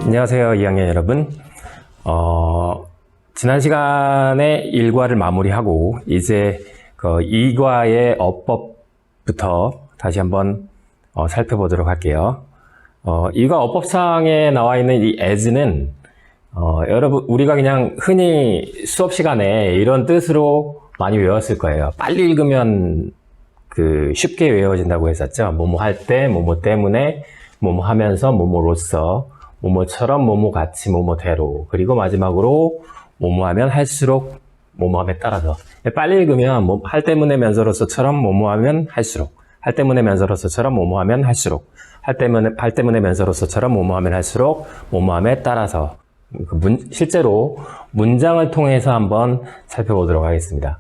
안녕하세요, 2학년 여러분. 지난 시간에 1과를 마무리하고 이제 그 2과의 어법부터 다시 한번 살펴보도록 할게요. 2과 어법상에 나와 있는 이 as는 여러분 우리가 그냥 흔히 수업 시간에 이런 뜻으로 많이 외웠을 거예요. 빨리 읽으면 쉽게 외워진다고 했었죠. 뭐뭐 할 때, 뭐뭐 때문에, 뭐뭐 하면서, 뭐뭐로써, 뭐뭐처럼, 뭐뭐같이, 뭐뭐대로. 그리고 마지막으로 뭐뭐하면 할수록, 뭐뭐함에 따라서. 빨리 읽으면 뭐 할 때문에 면서로서처럼 뭐뭐하면 할수록. 할 때문에 면서로서처럼 뭐뭐하면 할수록. 할 때문에 면서로서처럼 뭐뭐하면 할수록 뭐뭐함에 따라서. 실제로 문장을 통해서 한번 살펴보도록 하겠습니다.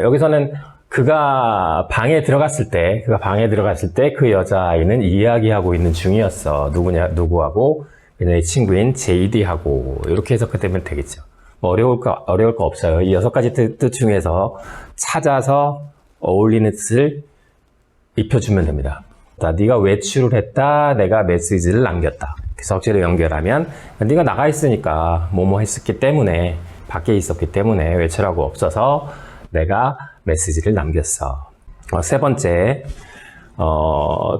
여기서는 그가 방에 들어갔을 때 그 여자아이는 이야기하고 있는 중이었어. 누구하고? 그녀의 친구인 JD하고. 이렇게 해석하면 되겠죠. 어려울 거 없어요. 이 6가지 뜻 중에서 찾아서 어울리는 뜻을 입혀주면 됩니다. 네가 외출을 했다. 내가 메시지를 남겼다. 석체로 연결하면 네가 나가 있으니까 뭐뭐 했었기 때문에 밖에 있었기 때문에 외출하고 없어서 내가 메시지를 남겼어. 세 번째,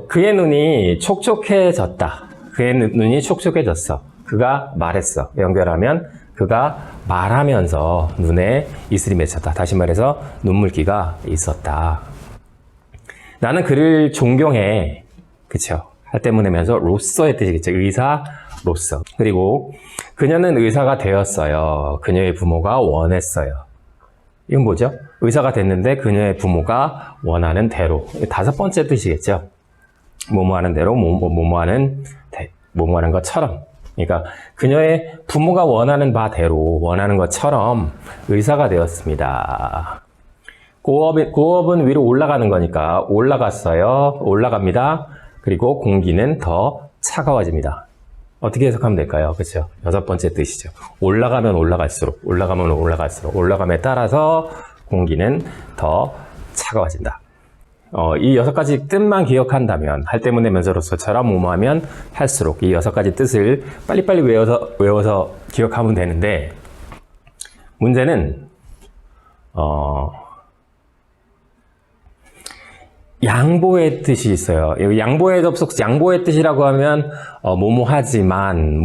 그의 눈이 촉촉해졌다. 그의 눈이 촉촉해졌어. 그가 말했어. 연결하면 그가 말하면서 눈에 이슬이 맺혔다. 다시 말해서 눈물기가 있었다. 나는 그를 존경해. 그쵸? 할 때문에면서 로서의 뜻이겠죠. 의사로서. 그리고 그녀는 의사가 되었어요. 그녀의 부모가 원했어요. 이건 뭐죠? 의사가 됐는데 그녀의 부모가 원하는 대로. 5번째 뜻이겠죠. 뭐뭐하는 대로, 뭐뭐하는 것처럼. 그러니까 그녀의 부모가 원하는 바대로, 원하는 것처럼 의사가 되었습니다. 고업은 위로 올라가는 거니까 올라갔어요. 올라갑니다. 그리고 공기는 더 차가워집니다. 어떻게 해석하면 될까요? 그렇죠? 6번째 뜻이죠. 올라가면 올라갈수록, 올라감에 따라서 공기는 더 차가워진다. 이 6가지 뜻만 기억한다면, 할 때문에 면서로서처럼 뭐뭐하면 할수록, 이 6가지 뜻을 빨리빨리 외워서 기억하면 되는데, 문제는 양보의 뜻이 있어요. 양보의 뜻이라고 하면 뭐뭐하지만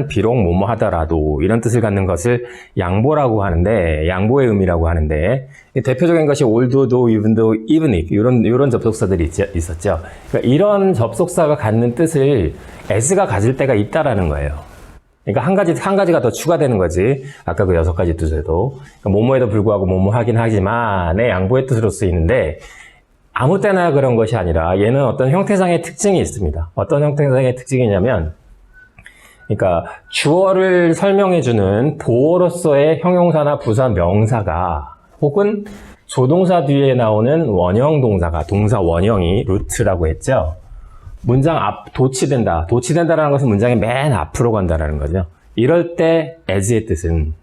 비록 뭐뭐하더라도 이런 뜻을 갖는 것을 양보라고 하는데, 양보의 의미라고 하는데, 대표적인 것이 although, even though, even if 이런 접속사들이 있었죠. 그러니까 이런 접속사가 갖는 뜻을 as가 가질 때가 있다라는 거예요. 그러니까 한 가지가 더 추가되는 거지. 아까 그 6가지 뜻에도. 그러니까 뭐뭐에도 불구하고 뭐뭐하긴 하지만의 양보의 뜻으로 쓰이는데, 아무 때나 그런 것이 아니라 얘는 어떤 형태상의 특징이 있습니다. 어떤 형태상의 특징이냐면, 그러니까 주어를 설명해주는 보어로서의 형용사나 부사 명사가, 혹은 조동사 뒤에 나오는 원형 동사가, 동사 원형이 루트라고 했죠. 문장 앞 도치된다. 도치된다라는 것은 문장의 맨 앞으로 간다라는 거죠. 이럴 때 as의 뜻은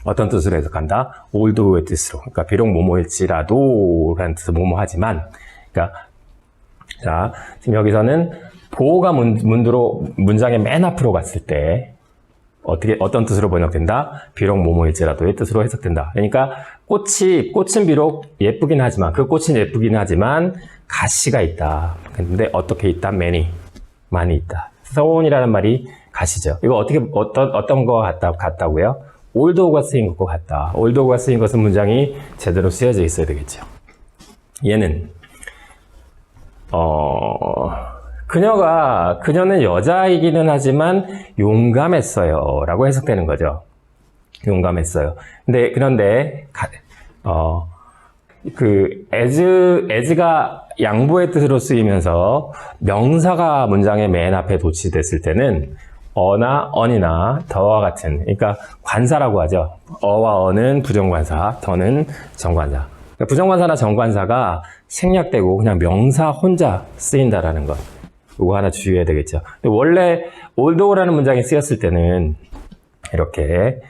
어떤 뜻으로 해석한다? although의 뜻으로. 그러니까 비록 뭐뭐일지라도 라는 뜻은 뭐뭐하지만. 그러니까 자, 지금 여기서는 보호가 문장의 맨 앞으로 갔을 때 어떤 뜻으로 번역된다? 비록 뭐뭐일지라도의 뜻으로 해석된다. 그러니까 꽃은 비록 예쁘긴 하지만, 그 꽃은 예쁘긴 하지만 가시가 있다. 근데 어떻게 있다? 많이 있다. thorn이라는 말이 가시죠. 이거 어떤 거 같다고요? although가 쓰인 것과 같다. although가 쓰인 것은 문장이 제대로 쓰여져 있어야 되겠죠. 얘는 그녀는 여자이기는 하지만 용감했어요. 라고 해석되는 거죠. 용감했어요. 그런데 as가 양보의 뜻으로 쓰이면서 명사가 문장의 맨 앞에 도치됐을 때는 어나 언이나 더와 같은, 그러니까 관사라고 하죠. 어와 어는 부정관사, 더는 정관사. 그러니까 부정관사나 정관사가 생략되고 그냥 명사 혼자 쓰인다라는 것. 이거 하나 주의해야 되겠죠. 원래 although라는 문장이 쓰였을 때는 이렇게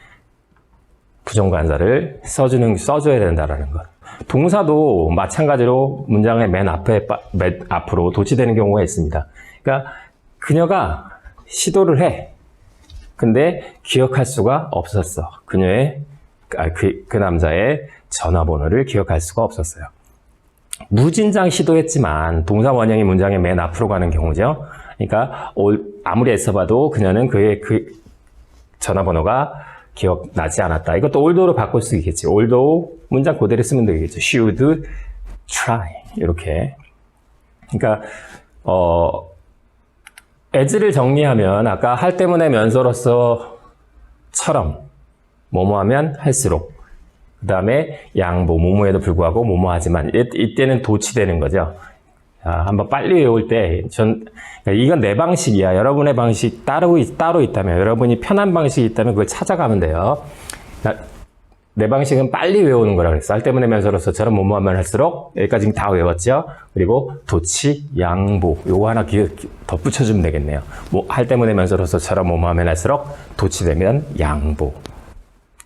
부정관사를 써줘야 된다라는 것. 동사도 마찬가지로 문장의 맨 앞으로 도치되는 경우가 있습니다. 그러니까 그녀가 시도를 해. 근데 기억할 수가 없었어. 그 남자의 전화번호를 기억할 수가 없었어요. 무진장 시도했지만 동사 원형이 문장의 맨 앞으로 가는 경우죠. 그러니까 아무리 애써봐도 그녀는 그의 전화번호가 기억나지 않았다. 이것도 although로 바꿀 수 있겠지. although 문장 그대로 쓰면 되겠죠. should try 이렇게. 그러니까 as를 정리하면 아까 할 때문에 면서로서처럼 뭐뭐하면 할수록 그 다음에 양보 뭐뭐에도 불구하고 뭐뭐하지만 이때는 도치되는 거죠. 자, 한번 빨리 외울 때 이건 내 방식이야. 여러분의 방식 따로 있다면 여러분이 편한 방식이 있다면 그걸 찾아가면 돼요. 내 방식은 빨리 외우는 거라 그랬어. 할 때문에 면서로서처럼 뭐뭐하면 할수록 여기까지 다 외웠죠. 그리고 도치, 양보 요거 하나 덧붙여주면 되겠네요. 할 때문에 면서로서처럼 뭐뭐하면 할수록 도치되면 양보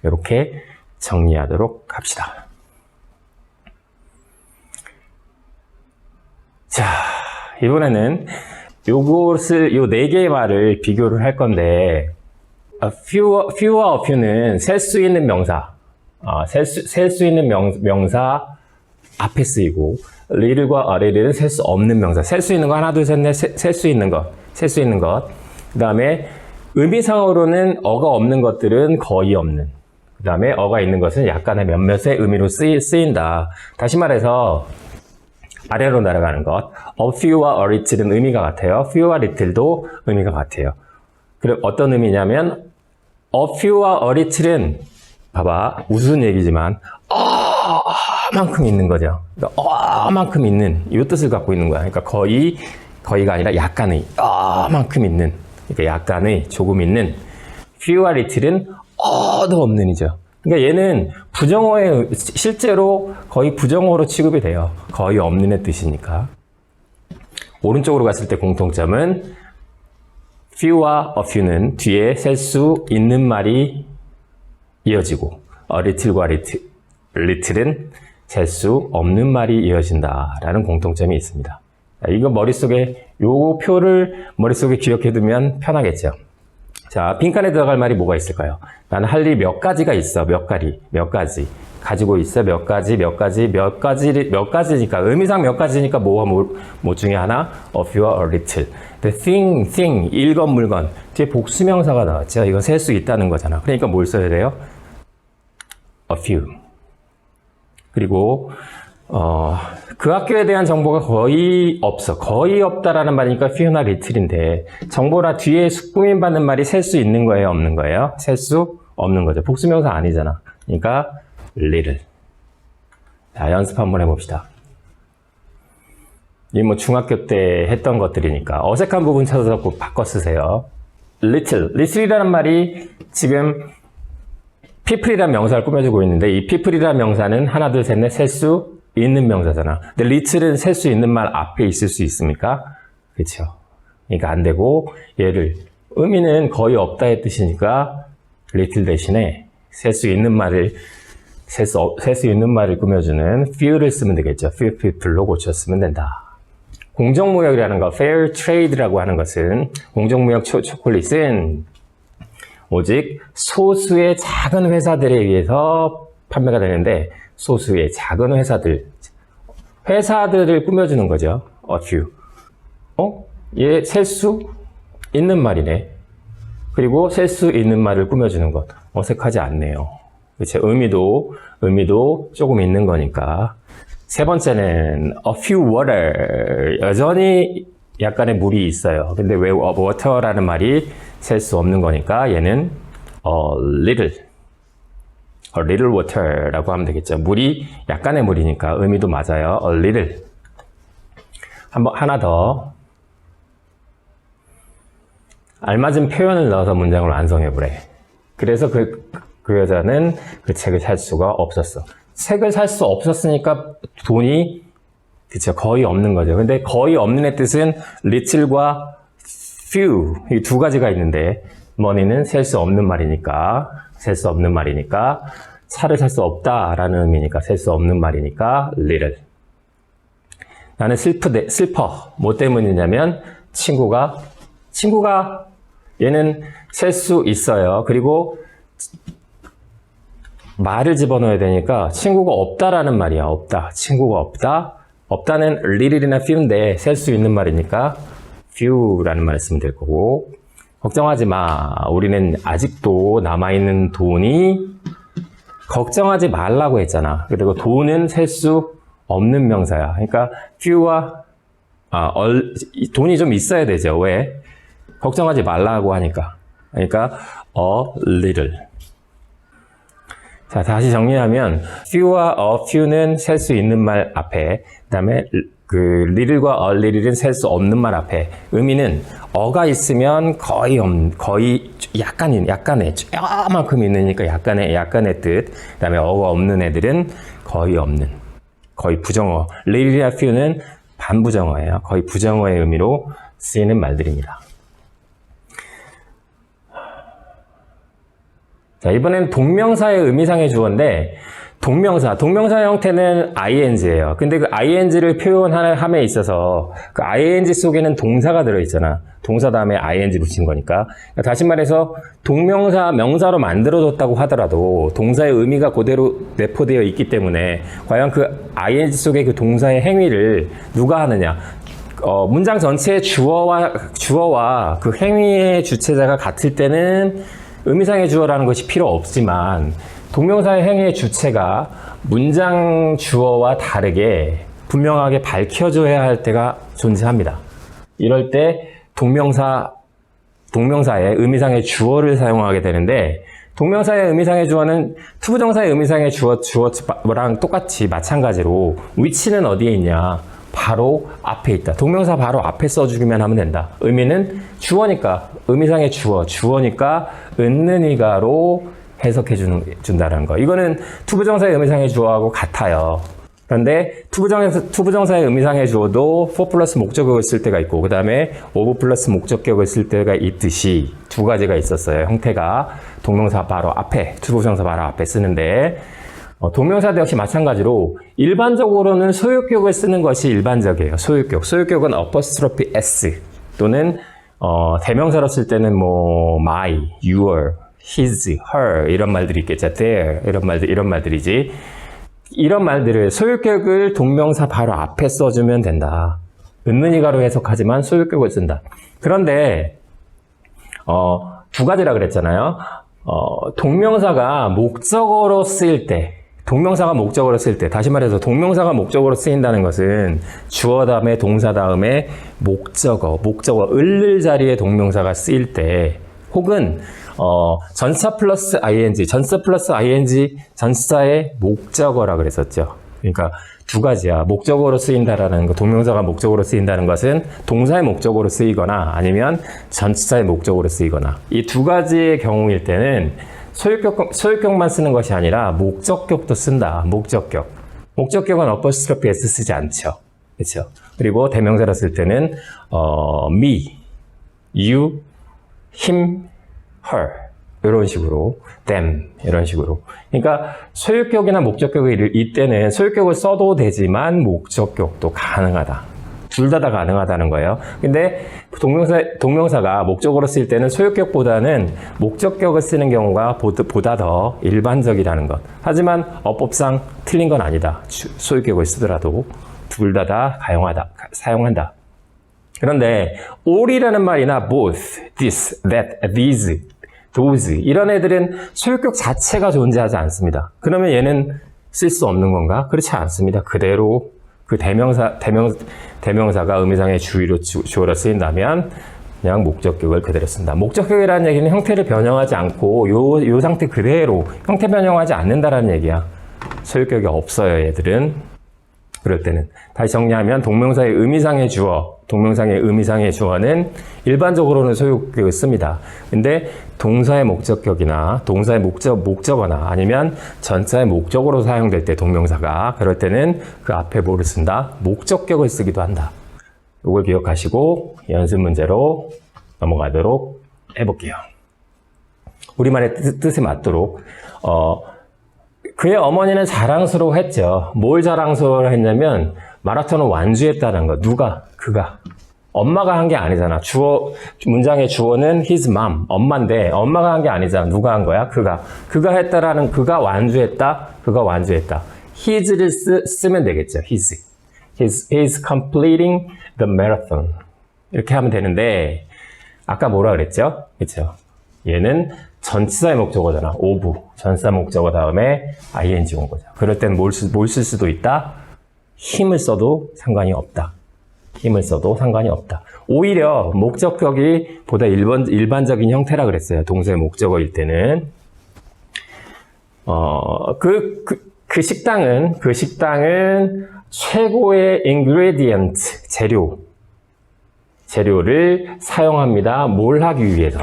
이렇게 정리하도록 합시다. 자, 이번에는 요 4개의 말을 비교를 할 건데, few와 a few는 셀 수 있는 명사, 셀 수 있는 명사 앞에 쓰이고, little과 a little는 셀 수 없는 명사. 셀 수 있는 거 하나, 둘, 셋, 넷, 셀 수 있는 것. 그 다음에 의미상으로는 어가 없는 것들은 거의 없는. 그 다음에 어가 있는 것은 약간의 몇몇의 의미로 쓰인다. 다시 말해서 아래로 날아가는 것. a few와 a little은 의미가 같아요. few와 little도 의미가 같아요. 그럼 어떤 의미냐면 a few와 a little은 봐봐 무슨 얘기지만 만큼 있는 거죠. 그러니까 만큼 있는 이 뜻을 갖고 있는 거야. 그러니까 거의가 아니라 약간의 만큼 있는 그러니까 약간의 조금 있는 few와 little은 도 없는이죠. 그러니까 얘는 부정어에 실제로 거의 부정어로 취급이 돼요. 거의 없는의 뜻이니까. 오른쪽으로 갔을 때 공통점은 few와 a few는 뒤에 셀 수 있는 말이 이어지고 a little과 little은 셀 수 없는 말이 이어진다라는 공통점이 있습니다. 이거 요 표를 머릿속에 기억해두면 편하겠죠. 자, 빈칸에 들어갈 말이 뭐가 있을까요? 나는 할 일이 몇 가지가 있어. 몇 가지. 가지고 있어. 몇 가지니까. 의미상 몇 가지니까 뭐 중에 하나? a few와 a little. The thing, 물건. 뒤에 복수명사가 나왔죠. 이건 셀 수 있다는 거잖아. 그러니까 뭘 써야 돼요? a few. 그리고, 그 학교에 대한 정보가 거의 없어. 거의 없다라는 말이니까 few나 little인데 정보라 뒤에 꾸민받는 말이 셀 수 있는 거예요? 없는 거예요? 셀 수 없는 거죠. 복수명사 아니잖아. 그러니까 little. 자, 연습 한번 해봅시다. 이 중학교 때 했던 것들이니까 어색한 부분 찾아서 꼭 바꿔 쓰세요. little이라는 말이 지금 people이라는 명사를 꾸며주고 있는데 이 people이라는 명사는 하나, 둘, 셋, 넷 셀 수 있는 명사잖아. 근데 little은 셀 수 있는 말 앞에 있을 수 있습니까? 그렇죠. 그러니까 안 되고 얘를 의미는 거의 없다의 뜻이니까 little 대신에 셀 수 있는 말을 꾸며주는 few를 쓰면 되겠죠. few people로 고쳤으면 된다. 공정무역이라는 거, fair trade라고 하는 것은 공정무역 초콜릿은 오직 소수의 작은 회사들에 의해서 판매가 되는데 소수의 작은 회사들을 꾸며주는 거죠. a few. 얘 셀 수 있는 말이네. 그리고 셀 수 있는 말을 꾸며주는 것. 어색하지 않네요. 그쵸? 의미도 조금 있는 거니까. 세 번째는 a few water. 여전히 약간의 물이 있어요. 근데 왜 water라는 말이 셀 수 없는 거니까 얘는 a little water라고 하면 되겠죠. 물이 약간의 물이니까 의미도 맞아요. a little. 하나 더. 알맞은 표현을 넣어서 문장을 완성해 보래. 그래서 그 여자는 그 책을 살 수가 없었어. 책을 살 수 없었으니까 돈이 그쵸. 거의 없는 거죠. 근데 거의 없는의 뜻은 little과 few, 이 두 가지가 있는데, money는 셀 수 없는 말이니까, 차를 살 수 없다라는 의미니까, 셀 수 없는 말이니까, little. 나는 슬퍼. 뭐 때문이냐면, 친구가, 얘는 셀 수 있어요. 그리고, 말을 집어넣어야 되니까, 친구가 없다라는 말이야. 친구가 없다. 없다는 little이나 few인데, 셀 수 있는 말이니까, few라는 말을 쓰면 될 거고, 걱정하지 마. 우리는 아직도 남아있는 돈이 걱정하지 말라고 했잖아. 그리고 돈은 셀 수 없는 명사야. 그러니까 few와 돈이 좀 있어야 되죠. 왜? 걱정하지 말라고 하니까. 그러니까 a little. 자, 다시 정리하면 few와 a few는 셀 수 있는 말 앞에, 그다음에 그 little과 a little은 셀 수 없는 말 앞에, 의미는 어가 있으면 거의 약간의 조만큼 있으니까 약간의 뜻. 그다음에 어가 없는 애들은 거의 없는, 거의 부정어. little이나 few는 반부정어예요. 거의 부정어의 의미로 쓰이는 말들입니다. 자, 이번엔 동명사의 의미상의 주어인데, 동명사 형태는 ing예요. 근데 그 ing를 표현함에 있어서 그 ing 속에는 동사가 들어있잖아. 동사 다음에 ing 붙인 거니까. 다시 말해서 동명사 명사로 만들어졌다고 하더라도 동사의 의미가 그대로 내포되어 있기 때문에 과연 그 ing 속의 그 동사의 행위를 누가 하느냐. 문장 전체의 주어와 그 행위의 주체자가 같을 때는 의미상의 주어라는 것이 필요 없지만, 동명사의 행위의 주체가 문장 주어와 다르게 분명하게 밝혀줘야 할 때가 존재합니다. 이럴 때 동명사의 의미상의 주어를 사용하게 되는데, 동명사의 의미상의 주어는 투부정사의 의미상의 주어랑 똑같이 마찬가지로 위치는 어디에 있냐? 바로 앞에 있다. 동명사 바로 앞에 써주기만 하면 된다. 의미는 주어니까, 의미상의 주어니까 은는이가로 해석해 준다는 거. 이거는 투부정사의 의미상의 주어하고 같아요. 그런데 투부정사의 의미상의 주어도 for 플러스 목적격을 쓸 때가 있고, 그 다음에 of 플러스 목적격을 쓸 때가 있듯이 두 가지가 있었어요. 형태가 동명사 바로 앞에, 투부정사 바로 앞에 쓰는데, 동명사도 역시 마찬가지로 일반적으로는 소유격을 쓰는 것이 일반적이에요. 소유격은 apostrophe s 또는 대명사로 쓸 때는 뭐 my, your, his, her 이런 말들이 있겠죠. their 이런 말들이지. 이런 말들을 소유격을 동명사 바로 앞에 써주면 된다. 은는이가로 해석하지만 소유격을 쓴다. 그런데 두 가지라 그랬잖아요. 동명사가 목적어로 쓰일 때, 다시 말해서 동명사가 목적어로 쓰인다는 것은 주어 다음에 동사 다음에 목적어, 을를 자리에 동명사가 쓰일 때, 혹은 전사 플러스 ing, 전사의 목적어라 그랬었죠. 그러니까 두 가지야. 목적어로 쓰인다라는 거, 동명사가 목적어로 쓰인다는 것은 동사의 목적어로 쓰이거나 아니면 전치사의 목적어로 쓰이거나, 이 두 가지의 경우일 때는 소유격만 쓰는 것이 아니라 목적격도 쓴다. 목적격은 apostrophe s 쓰지 않죠. 그렇죠? 그리고 대명사로 쓸 때는 me, you, him, her 이런 식으로, them 이런 식으로. 그러니까 소유격이나 목적격이 이때는 소유격을 써도 되지만 목적격도 가능하다. 둘 다 가능하다는 거예요. 근데 동명사가 목적어로 쓸 때는 소유격보다는 목적격을 쓰는 경우가 보다 더 일반적이라는 것. 하지만 어법상 틀린 건 아니다. 소유격을 쓰더라도 둘 다 사용한다. 그런데 all이라는 말이나 both, this, that, these, those 이런 애들은 소유격 자체가 존재하지 않습니다. 그러면 얘는 쓸 수 없는 건가? 그렇지 않습니다. 그대로 그 대명사가 의미상의 주어로 쓰인다면 그냥 목적격을 그대로 쓴다. 목적격이라는 얘기는 형태를 변형하지 않고 요 상태 그대로 형태 변형하지 않는다라는 얘기야. 소유격이 없어요, 얘들은. 그럴 때는. 다시 정리하면 동명사의 의미상의 주어는 일반적으로는 소유격을 씁니다. 근데 동사의 목적격이나 동사의 목적어나 아니면 전자의 목적으로 사용될 때 동명사가 그럴 때는 그 앞에 뭐를 쓴다? 목적격을 쓰기도 한다. 이걸 기억하시고 연습 문제로 넘어가도록 해볼게요. 우리말의 뜻에 맞도록 그의 어머니는 자랑스러워했죠. 뭘 자랑스러워했냐면 마라톤을 완주했다는 거. 누가? 그가. 엄마가 한 게 아니잖아. 문장의 주어는 his mom, 엄마인데 엄마가 한 게 아니잖아. 누가 한 거야? 그가. 그가 했다라는 그가 완주했다. his를 쓰면 되겠죠. He's completing the marathon. 이렇게 하면 되는데 아까 뭐라 그랬죠? 그렇죠? 얘는 전치사의 목적어잖아. of. 전치사 목적어 다음에 ing 온 거죠. 그럴 땐 뭘 쓸 수도 있다? 힘을 써도 상관이 없다. 오히려 목적격이 보다 일반적인 형태라 그랬어요. 동사의 목적어일 때는. 그 식당은 최고의 ingredient, 재료를 사용합니다. 뭘 하기 위해서?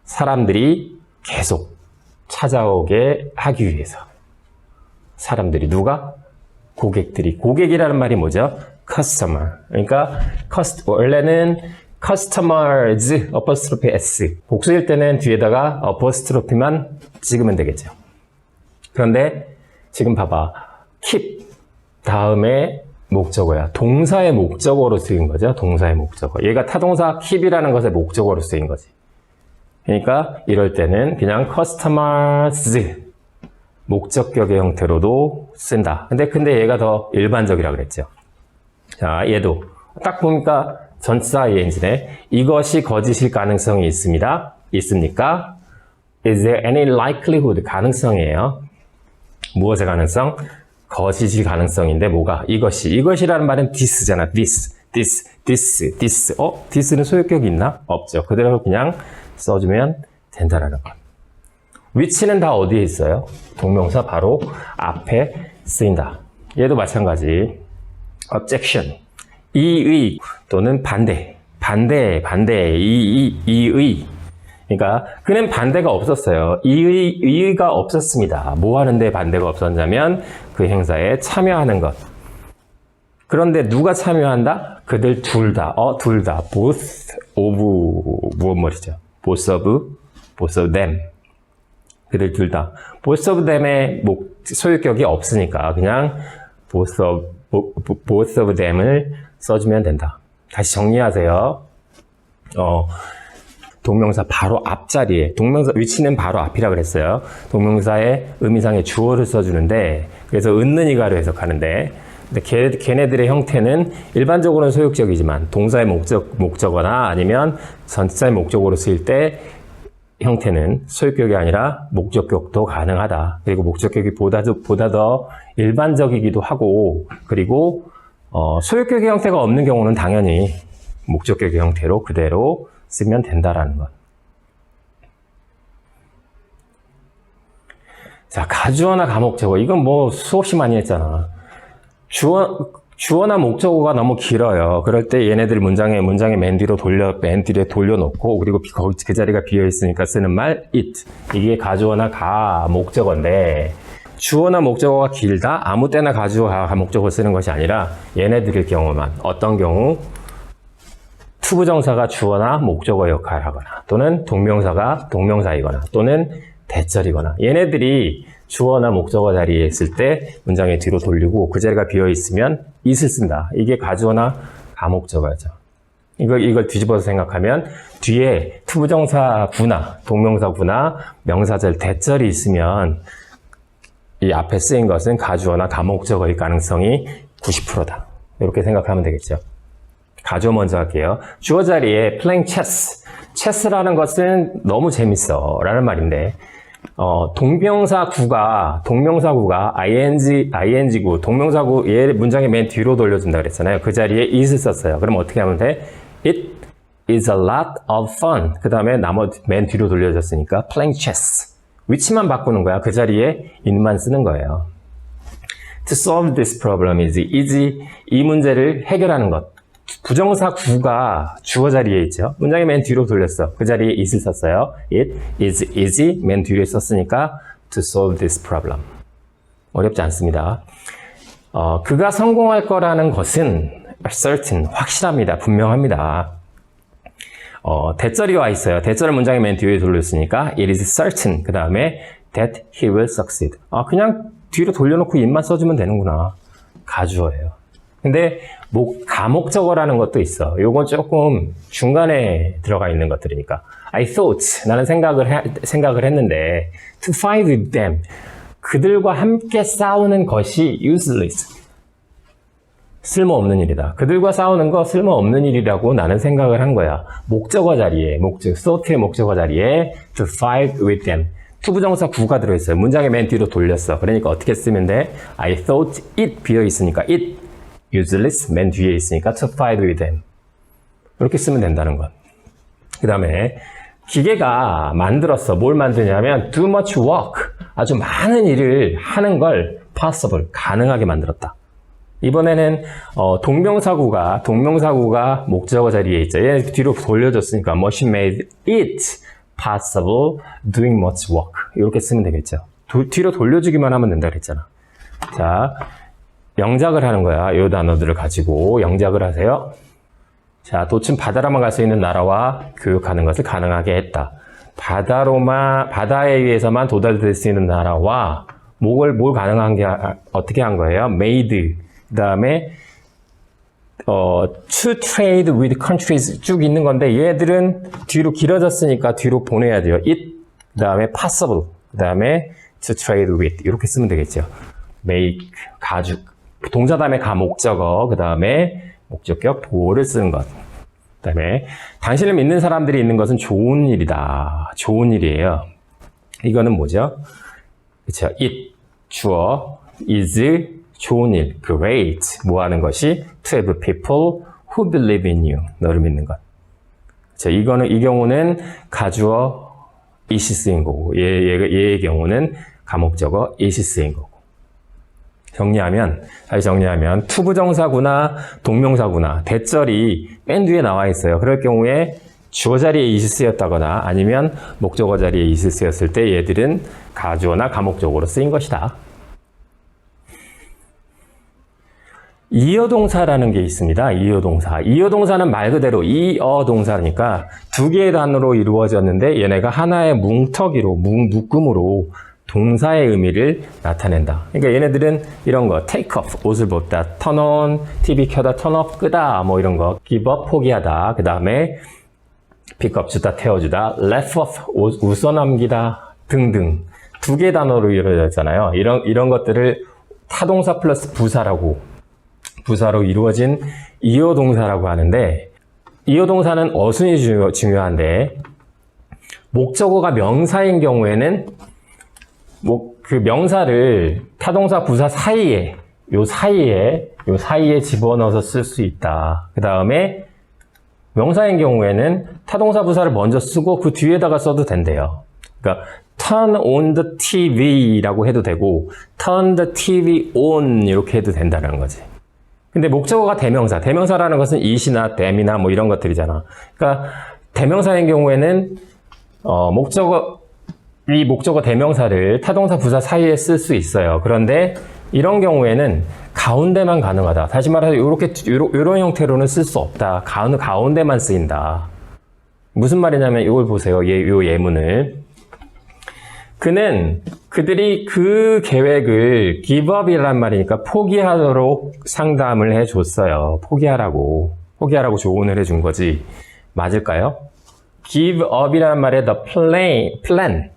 사람들이 계속 찾아오게 하기 위해서. 사람들이 누가? 고객이라는 말이 뭐죠? customer. 그러니까 원래는 customers apostrophe s. 복수일 때는 뒤에다가 apostrophe만 찍으면 되겠죠. 그런데 지금 봐봐. keep 다음에 목적어야. 동사의 목적어로 쓰인 거죠. 동사의 목적어. 얘가 타동사 keep이라는 것의 목적어로 쓰인 거지. 그러니까 이럴 때는 그냥 customers 목적격의 형태로도 쓴다. 근데 얘가 더 일반적이라 그랬죠. 자, 얘도 딱 보니까 전치사 ing네. 이것이 거짓일 가능성이 있습니다. 있습니까? Is there any likelihood? 가능성이에요. 무엇의 가능성? 거짓일 가능성인데 뭐가? 이것이라는 말은 this잖아. this. this는 소유격이 있나? 없죠. 그대로 그냥 써주면 된다라는 것. 위치는 다 어디에 있어요? 동명사 바로 앞에 쓰인다. 얘도 마찬가지. objection. 이의 또는 반대. 이의. 그러니까 그는 반대가 없었어요. 이의가 없었습니다. 뭐 하는데 반대가 없었냐면 그 행사에 참여하는 것. 그런데 누가 참여한다? 그들 둘 다. both of 무엇 말이죠? both of them. 그들 둘 다. both of them의 소유격이 없으니까 그냥 both of them을 써주면 된다. 다시 정리하세요. 동명사 바로 앞자리에, 동명사 위치는 바로 앞이라 그랬어요. 동명사의 의미상의 주어를 써주는데, 그래서 은는이가로 해석하는데, 근데 걔네들의 형태는 일반적으로는 소유격이지만 동사의 목적어나 아니면 전치사의 목적어로 쓰일 때 형태는 소유격이 아니라 목적격도 가능하다. 그리고 목적격이 보다 더 일반적이기도 하고, 그리고 소유격의 형태가 없는 경우는 당연히 목적격의 형태로 그대로 쓰면 된다라는 것. 자, 가주어나 가목적어. 이건 뭐 수없이 많이 했잖아. 주어나 목적어가 너무 길어요. 그럴 때 얘네들 문장에 맨 뒤에 돌려놓고, 그리고 그 자리가 비어있으니까 쓰는 말, it. 이게 가주어나 가목적어인데, 주어나 목적어가 길다? 아무 때나 가주어, 가목적어 쓰는 것이 아니라 얘네들의 경우만. 어떤 경우? 투부정사가 주어나 목적어 역할을 하거나, 또는 동명사가 동명사이거나, 또는 대절이거나, 얘네들이 주어나 목적어 자리에 있을 때 문장의 뒤로 돌리고 그 자리가 비어 있으면 it을 쓴다. 이게 가주어나 가목적어죠. 이걸 뒤집어서 생각하면 뒤에 투부정사구나, 동명사구나, 명사절, 대절이 있으면 이 앞에 쓰인 것은 가주어나 가목적어일 가능성이 90%다. 이렇게 생각하면 되겠죠. 가주어 먼저 할게요. 주어 자리에 playing chess. chess라는 것은 너무 재밌어 라는 말인데, 동명사구가 ing구, 동명사구 얘 문장의 맨 뒤로 돌려준다 그랬잖아요. 그 자리에 it을 썼어요. 그럼 어떻게 하면 돼? It is a lot of fun. 그 다음에 나머지 맨 뒤로 돌려줬으니까 playing chess. 위치만 바꾸는 거야. 그 자리에 it만 쓰는 거예요. To solve this problem is 이 문제를 해결하는 것. 부정사 구가 주어 자리에 있죠. 문장이 맨 뒤로 돌렸어. 그 자리에 it을 썼어요. It is easy. 맨 뒤에 썼으니까 to solve this problem. 어렵지 않습니다. 그가 성공할 거라는 것은 certain, 확실합니다. 분명합니다. 대절이 와 있어요. 대절을 문장의 맨 뒤에 돌렸으니까 it is certain. 그 다음에 that he will succeed. 그냥 뒤로 돌려놓고 it만 써주면 되는구나. 가주어예요. 근데 가목적어라는 것도 있어. 요건 조금 중간에 들어가 있는 것들이니까. I thought, 나는 생각을 했는데 to fight with them, 그들과 함께 싸우는 것이 useless, 쓸모없는 일이다. 그들과 싸우는 거 쓸모없는 일이라고 나는 생각을 한 거야. 목적어 자리에, thought의 목적어 자리에 to fight with them. 투부정사 구가 들어있어요. 문장의 맨 뒤로 돌렸어. 그러니까 어떻게 쓰면 돼? I thought it 비어있으니까 it, useless 맨 뒤에 있으니까 to fight with them. 이렇게 쓰면 된다는 것. 그 다음에 기계가 만들었어. 뭘 만드냐면 too much work, 아주 많은 일을 하는 걸 possible, 가능하게 만들었다. 이번에는 동명사구가 목적어 자리에 있죠. 얘 뒤로 돌려줬으니까 machine made it possible doing much work. 이렇게 쓰면 되겠죠. 뒤로 돌려주기만 하면 된다 그랬잖아. 자, 영작을 하는 거야. 이 단어들을 가지고 영작을 하세요. 자, 도층 바다로만 갈 수 있는 나라와 교육하는 것을 가능하게 했다. 바다에 의해서만 도달될 수 있는 나라와 뭘 가능한 게 어떻게 한 거예요? made. 그 다음에 to trade with countries 쭉 있는 건데 얘들은 뒤로 길어졌으니까 뒤로 보내야 돼요. it, 그 다음에 possible, 그 다음에 to trade with 이렇게 쓰면 되겠죠. make, 가죽, 동사 다음에 목적어, 그 다음에 목적격 do를 쓰는 것. 그 다음에 당신을 믿는 사람들이 있는 것은 좋은 일이다. 좋은 일이에요. 이거는 뭐죠? 그렇죠. it, 주어, is, 좋은 일, great, 뭐 하는 것이 to have people who believe in you, 너를 믿는 것. 자, 이 경우는 가주어 it이 쓰인 거고, 얘의 경우는 가목적어 it이 쓰인 거고. 다시 정리하면 투부정사구나 동명사구나 대절이 맨 뒤에 나와 있어요. 그럴 경우에 주어 자리에 it이 쓰였다거나 아니면 목적어 자리에 it이 쓰였을 때 얘들은 가주어나 가목적어로 쓰인 것이다. 이어동사라는 게 있습니다. 이어동사. 이어동사는 말 그대로 이어동사니까 두 개의 단어로 이루어졌는데 얘네가 하나의 뭉터기로, 묶음으로 동사의 의미를 나타낸다. 그러니까 얘네들은 이런 거, take off, 옷을 벗다, turn on, TV 켜다, turn off, 끄다, 뭐 이런 거, give up, 포기하다, 그 다음에 pick up, 주다, 태워주다, left off, 웃어남기다 등등 두 개의 단어로 이루어졌잖아요. 이런 것들을 타동사 플러스 부사로 이루어진 이어동사라고 하는데 이어동사는 어순이 중요한데 목적어가 명사인 경우에는 그 명사를 타동사 부사 사이에 집어넣어서 쓸 수 있다. 그 다음에 명사인 경우에는 타동사 부사를 먼저 쓰고 그 뒤에다가 써도 된대요. 그러니까 turn on the TV라고 해도 되고 turn the TV on 이렇게 해도 된다는 거지. 근데 목적어가 대명사라는 것은 it이나 them이나 뭐 이런 것들이잖아. 그러니까 대명사인 경우에는 이 목적어 대명사를 타동사 부사 사이에 쓸 수 있어요. 그런데 이런 경우에는 가운데만 가능하다. 다시 말해서 이런 형태로는 쓸 수 없다. 가운데만 쓰인다. 무슨 말이냐면 이걸 보세요. 요 예문을. 그들이 그 계획을 give up이란 말이니까 포기하도록 상담을 해줬어요. 포기하라고 조언을 해준 거지. 맞을까요? give up이란 말에 the plan.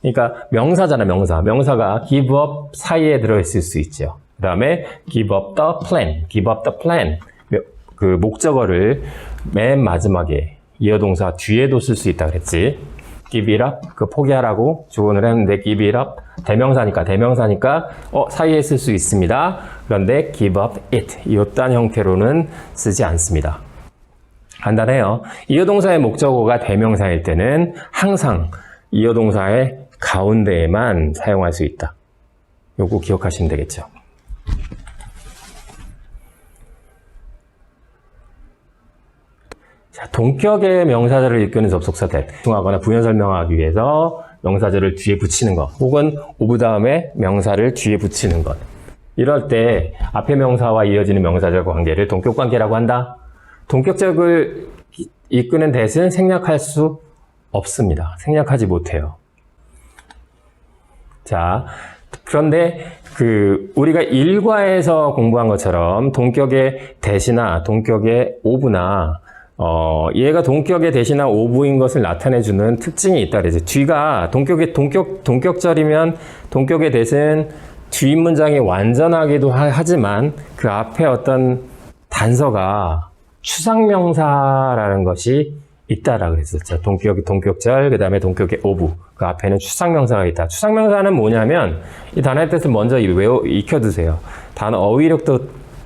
그러니까 명사잖아, 명사가 give up 사이에 들어있을 수 있죠. 그 다음에 give up the plan. 그 목적어를 맨 마지막에 이어동사 뒤에도 쓸 수 있다 그랬지. give it up, 포기하라고 조언을 했는데 give it up, 대명사니까 사이에 쓸 수 있습니다. 그런데 give up it, 이딴 형태로는 쓰지 않습니다. 간단해요. 이어동사의 목적어가 대명사일 때는 항상 이어동사의 가운데에만 사용할 수 있다. 요거 기억하시면 되겠죠. 자, 동격의 명사절을 이끄는 접속사 that. 중하거나 부연 설명하기 위해서 명사절을 뒤에 붙이는 것, 혹은 오브 다음에 명사를 뒤에 붙이는 것. 이럴 때 앞에 명사와 이어지는 명사절 관계를 동격 관계라고 한다. 동격적을 이끄는 that은 생략할 수 없습니다. 생략하지 못해요. 자, 그런데 우리가 일과에서 공부한 것처럼 동격의 that이나 동격의 ove나 얘가 동격의 that이나 ove인 것을 나타내주는 특징이 있다 그러죠. 뒤가 동격절이면 동격의 that은 뒤 문장이 완전하기도 하지만 그 앞에 어떤 단서가 추상명사라는 것이 있다라고 그랬었죠. 동격절, 그 다음에 동격의 오브. 그 앞에는 추상명사가 있다. 추상명사는 뭐냐면 이 단어의 뜻을 먼저 익혀두세요. 단어 어휘력도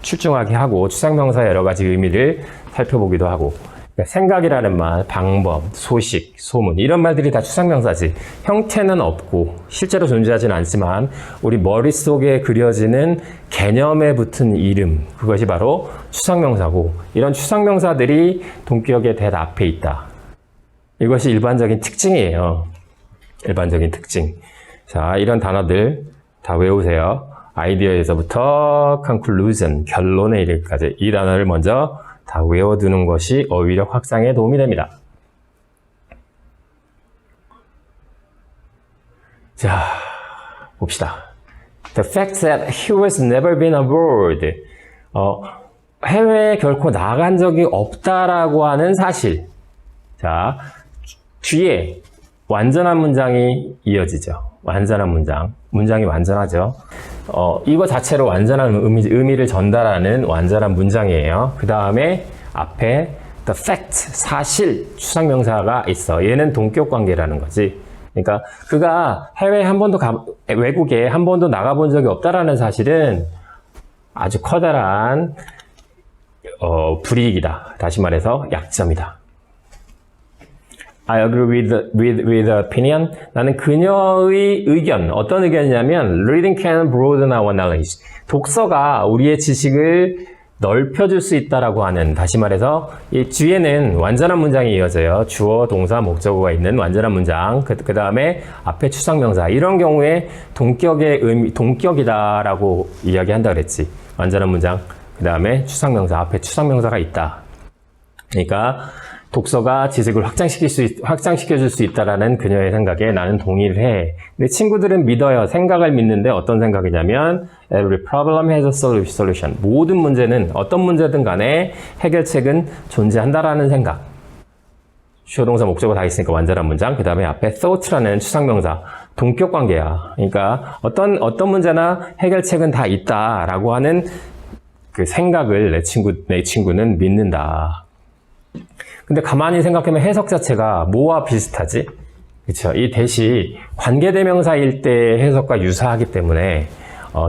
출중하게 하고 추상명사의 여러 가지 의미를 살펴보기도 하고. 그러니까 생각이라는 말, 방법, 소식, 소문 이런 말들이 다 추상명사지. 형태는 없고 실제로 존재하지는 않지만 우리 머릿속에 그려지는 개념에 붙은 이름, 그것이 바로 추상명사고, 이런 추상명사들이 동격의 that 앞에 있다. 이것이 일반적인 특징이에요. 일반적인 특징. 자, 이런 단어들 다 외우세요. 아이디어에서부터 conclusion, 결론에 이르기까지 이 단어를 먼저 다 외워두는 것이 어휘력 확장에 도움이 됩니다. 자, 봅시다. The fact that he was never been abroad. 해외에 결코 나간 적이 없다라고 하는 사실. 자, 뒤에 완전한 문장이 이어지죠. 완전한 문장. 문장이 완전하죠. 이거 자체로 완전한 의미를 전달하는 완전한 문장이에요. 그 다음에 앞에 the fact, 사실, 추상명사가 있어. 얘는 동격 관계라는 거지. 그러니까 그가 해외에 외국에 한 번도 나가본 적이 없다라는 사실은 아주 커다란 불이익이다. 다시 말해서 약점이다. I agree with the opinion. 나는 그녀의 의견, 어떤 의견이냐면 reading can broaden our knowledge. 독서가 우리의 지식을 넓혀줄 수 있다라고 하는, 다시 말해서 이 뒤에는 완전한 문장이 이어져요. 주어, 동사, 목적어가 있는 완전한 문장. 그 다음에 앞에 추상명사. 이런 경우에 동격의 의미, 동격이다라고 이야기한다 그랬지. 완전한 문장. 그 다음에 추상명사. 앞에 추상명사가 있다. 그러니까 독서가 지식을 확장시켜줄 수 있다라는 그녀의 생각에 나는 동의를 해. 내 친구들은 믿어요. 생각을 믿는데 어떤 생각이냐면 Every problem has a solution. 모든 문제는 어떤 문제든 간에 해결책은 존재한다라는 생각. 주어, 동사, 목적어 다 있으니까 완전한 문장. 그 다음에 앞에 thought라는 추상명사. 동격 관계야. 그러니까 어떤 문제나 해결책은 다 있다라고 하는 그 생각을 내 친구는 믿는다. 근데 가만히 생각하면 해석 자체가 뭐와 비슷하지? 그쵸? 이 that이 관계대명사일 때 해석과 유사하기 때문에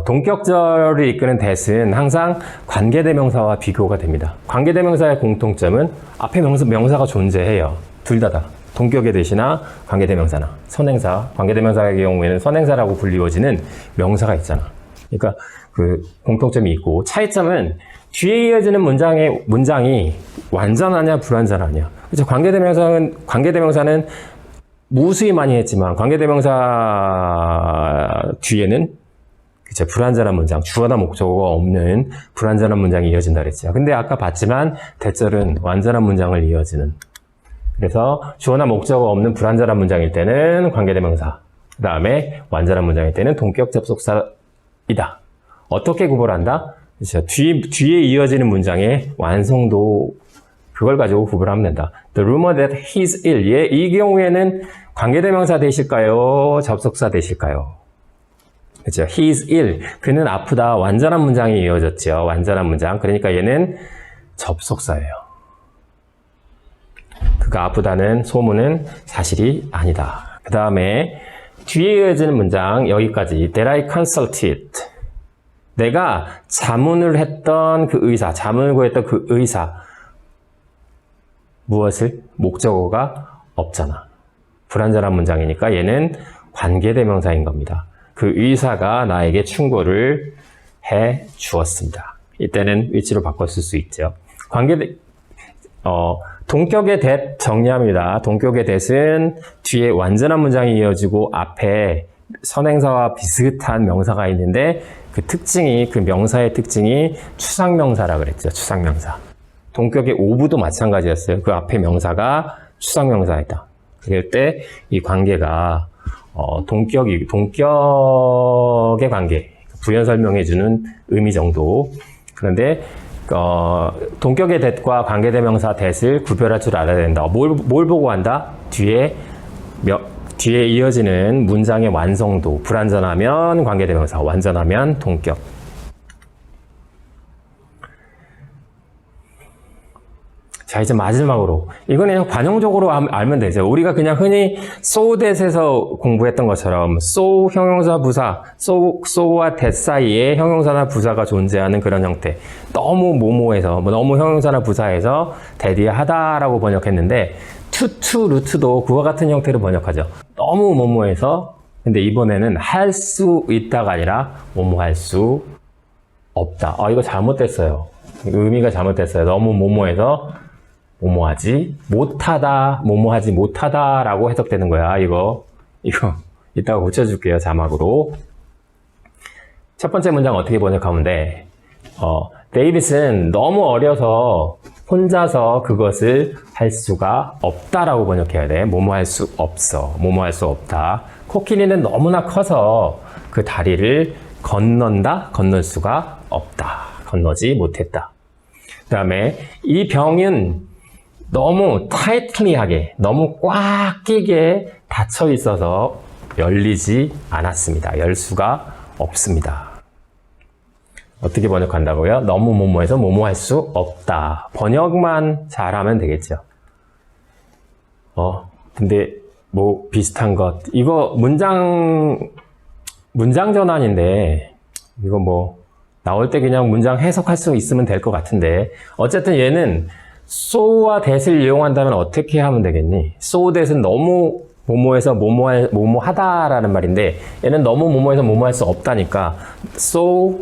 동격절을 이끄는 that은 항상 관계대명사와 비교가 됩니다. 관계대명사의 공통점은 앞에 명사가 존재해요. 둘 다. 동격의 that이나 관계대명사나 선행사, 관계대명사의 경우에는 선행사라고 불리워지는 명사가 있잖아. 그러니까 그 공통점이 있고, 차이점은 뒤에 이어지는 문장이 완전하냐 불완전하냐. 그렇죠? 관계대명사는 무수히 많이 했지만 관계대명사 뒤에는 그쵸, 불완전한 문장, 주어나 목적어가 없는 불완전한 문장이 이어진다 그랬죠. 근데 아까 봤지만 that절은 완전한 문장을 이어지는. 그래서 주어나 목적어가 없는 불완전한 문장일 때는 관계대명사, 그 다음에 완전한 문장일 때는 동격 접속사이다. 어떻게 구분한다? 그렇죠. 뒤에 이어지는 문장의 완성도, 그걸 가지고 구분하면 된다. The rumor that he's ill. 이 경우에는 관계대명사 되실까요? 접속사 되실까요? 그렇죠. He's ill. 그는 아프다. 완전한 문장이 이어졌죠. 완전한 문장. 그러니까 얘는 접속사예요. 그가 아프다는 소문은 사실이 아니다. 그 다음에 뒤에 이어지는 문장 여기까지. That I consulted. 내가 자문을 했던 그 의사, 자문을 구했던 그 의사. 무엇을? 목적어가 없잖아. 불완전한 문장이니까 얘는 관계대명사인 겁니다. 그 의사가 나에게 충고를 해 주었습니다. 이때는 위치로 바꿨을 수 있죠. 동격의 that 정리합니다. 동격의 that은 뒤에 완전한 문장이 이어지고 앞에 선행사와 비슷한 명사가 있는데 그 특징이, 그 명사의 특징이 추상명사라 그랬죠. 추상명사. 동격의 ove도 마찬가지였어요. 그 앞에 명사가 추상명사이다. 그럴 때 이 관계가 동격의 관계, 부연 설명해주는 의미 정도. 그런데 동격의 that과 관계대명사 that을 구별할 줄 알아야 된다. 뭘 보고 한다? 뒤에 이어지는 문장의 완성도. 불완전하면 관계대명사, 완전하면 동격. 자, 이제 마지막으로. 이건 그냥 관용적으로 알면 되죠. 우리가 그냥 흔히 so that에서 공부했던 것처럼 so 형용사 부사, so와 that 사이에 형용사나 부사가 존재하는 그런 형태. 너무 모모해서, 너무 형용사나 부사해서 that이 하다라고 번역했는데 to 루트도 그와 같은 형태로 번역하죠. 너무 모모해서, 근데 이번에는 할 수 있다가 아니라 모모할 수 없다. 이거 잘못됐어요. 의미가 잘못됐어요. 너무 모모해서 모모하지 못하다, 모모하지 못하다라고 해석되는 거야. 이거 이따가 고쳐줄게요. 자막으로. 첫 번째 문장 어떻게 번역하면 돼? 데이빗은 너무 어려서 혼자서 그것을 할 수가 없다라고 번역해야 돼. 모모할 수 없어. 모모할 수 없다. 코끼리는 너무나 커서 그 다리를 건널 수가 없다. 건너지 못했다. 그 다음에 이 병은 너무 tightly하게, 너무 꽉 끼게 닫혀 있어서 열리지 않았습니다. 열 수가 없습니다. 어떻게 번역한다고요? 너무 모모해서 모모할 수 없다. 번역만 잘하면 되겠죠. 근데 뭐 비슷한 것. 이거 문장 전환인데 이거 뭐 나올 때 그냥 문장 해석할 수 있으면 될 것 같은데 어쨌든 얘는 so와 that을 이용한다면 어떻게 하면 되겠니? so that은 너무 모모해서 모모하다라는 말인데 얘는 너무 모모해서 모모할 수 없다니까 so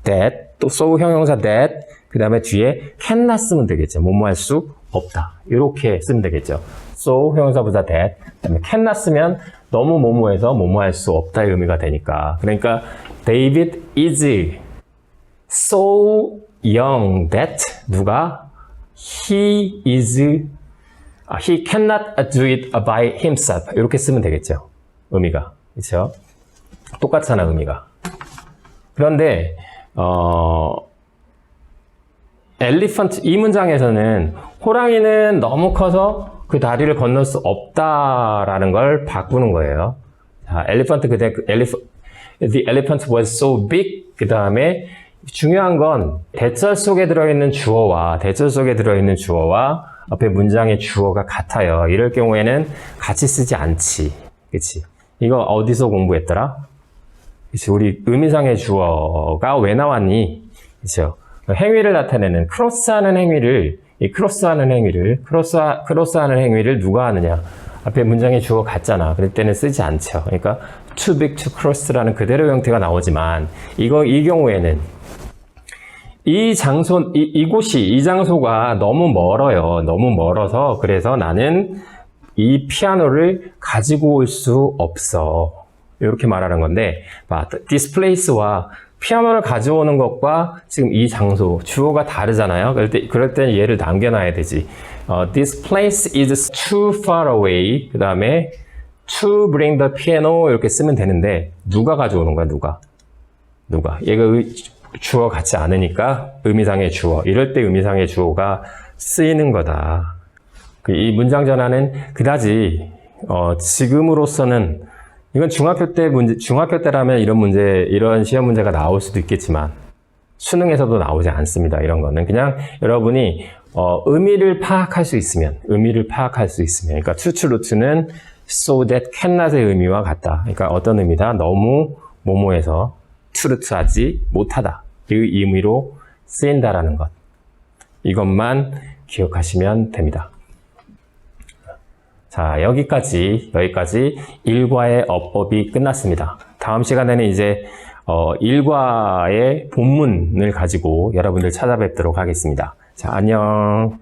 that, 또 so 형용사 that, 그 다음에 뒤에 cannot 쓰면 되겠죠. 모모할 수 없다. 이렇게 쓰면 되겠죠. so 형용사 부사 that, 그 다음에 cannot 쓰면 너무 모모해서 모모할 수 없다의 의미가 되니까. 그러니까 David is so young that 누가? He cannot do it by himself. 이렇게 쓰면 되겠죠. 의미가. 그렇죠? 똑같잖아, 의미가. 그런데 elephant 이 문장에서는 호랑이는 너무 커서 그 다리를 건널 수 없다라는 걸 바꾸는 거예요. 자, the elephant was so big. 그 다음에 중요한 건 대절 속에 들어있는 주어와 앞에 문장의 주어가 같아요. 이럴 경우에는 같이 쓰지 않지. 그치? 이거 어디서 공부했더라? 그치? 우리 의미상의 주어가 왜 나왔니? 그쵸? 행위를 나타내는 크로스하는 행위를 누가 하느냐? 앞에 문장의 주어 같잖아. 그럴 때는 쓰지 않죠. 그러니까 too big to cross라는 그대로 형태가 나오지만 이 경우에는 이 장소가 너무 멀어요. 너무 멀어서 그래서 나는 이 피아노를 가지고 올 수 없어. 이렇게 말하는 건데, this place와 피아노를 가져오는 것과 지금 이 장소, 주어가 다르잖아요. 그럴 때 얘를 남겨놔야 되지. This place is too far away. 그 다음에 to bring the piano 이렇게 쓰면 되는데 누가 가져오는 거야? 누가? 얘가 주어 같지 않으니까 의미상의 주어. 이럴 때 의미상의 주어가 쓰이는 거다. 이 문장 전환은 그다지 지금으로서는 이건 중학교 때라면 이런 시험 문제가 나올 수도 있겠지만 수능에서도 나오지 않습니다. 이런 거는 그냥 여러분이 의미를 파악할 수 있으면 그러니까 to 루트는 so that cannot의 의미와 같다. 그러니까 어떤 의미다? 너무 모모해서 투르트하지 못하다. 이 의미로 쓰인다라는 것. 이것만 기억하시면 됩니다. 자, 여기까지 일과의 어법이 끝났습니다. 다음 시간에는 이제 일과의 본문을 가지고 여러분들 찾아뵙도록 하겠습니다. 자, 안녕.